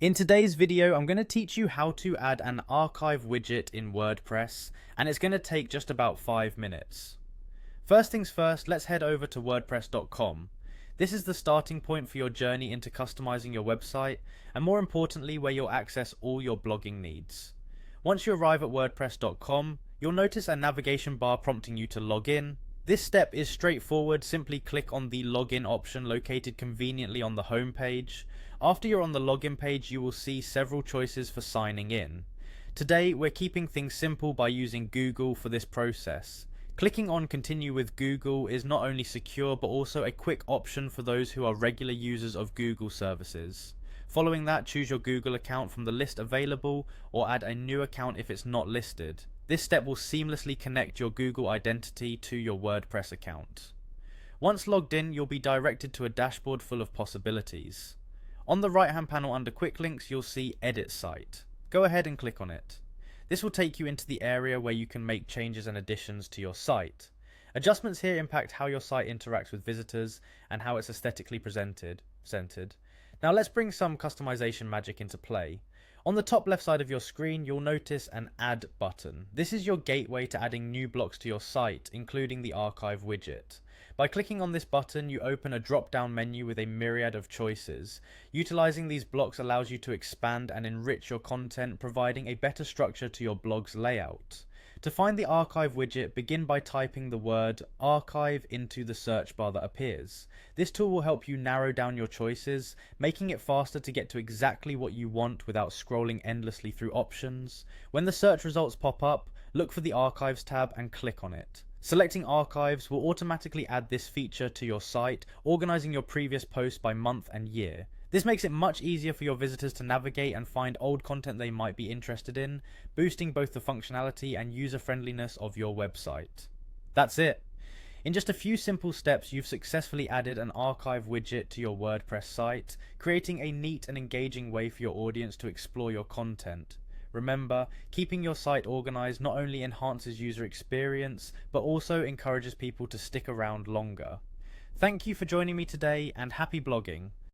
In today's video, I'm going to teach you how to add an archive widget in WordPress, and it's going to take just about 5 minutes. First things first, let's head over to wordpress.com. This is the starting point for your journey into customizing your website, and more importantly, where you'll access all your blogging needs. Once you arrive at wordpress.com, you'll notice a navigation bar prompting you to log in. This step is straightforward. Simply click on the login option located conveniently on the home page. After you're on the login page, you will see several choices for signing in. Today, we're keeping things simple by using Google for this process. Clicking on Continue with Google is not only secure but also a quick option for those who are regular users of Google services. Following that, choose your Google account from the list available or add a new account if it's not listed. This step will seamlessly connect your Google identity to your WordPress account. Once logged in, you'll be directed to a dashboard full of possibilities. On the right hand panel under Quick Links, you'll see Edit Site. Go ahead and click on it. This will take you into the area where you can make changes and additions to your site. Adjustments here impact how your site interacts with visitors and how it's aesthetically presented. Now let's bring some customization magic into play. On the top left side of your screen, you'll notice an Add button. This is your gateway to adding new blocks to your site, including the archive widget. By clicking on this button, you open a drop-down menu with a myriad of choices. Utilizing these blocks allows you to expand and enrich your content, providing a better structure to your blog's layout. To find the archive widget, begin by typing the word archive into the search bar that appears. This tool will help you narrow down your choices, making it faster to get to exactly what you want without scrolling endlessly through options. When the search results pop up, look for the Archives tab and click on it. Selecting Archives will automatically add this feature to your site, organizing your previous posts by month and year. This makes it much easier for your visitors to navigate and find old content they might be interested in, boosting both the functionality and user-friendliness of your website. That's it. In just a few simple steps, you've successfully added an archive widget to your WordPress site, creating a neat and engaging way for your audience to explore your content. Remember, keeping your site organized not only enhances user experience, but also encourages people to stick around longer. Thank you for joining me today, and happy blogging!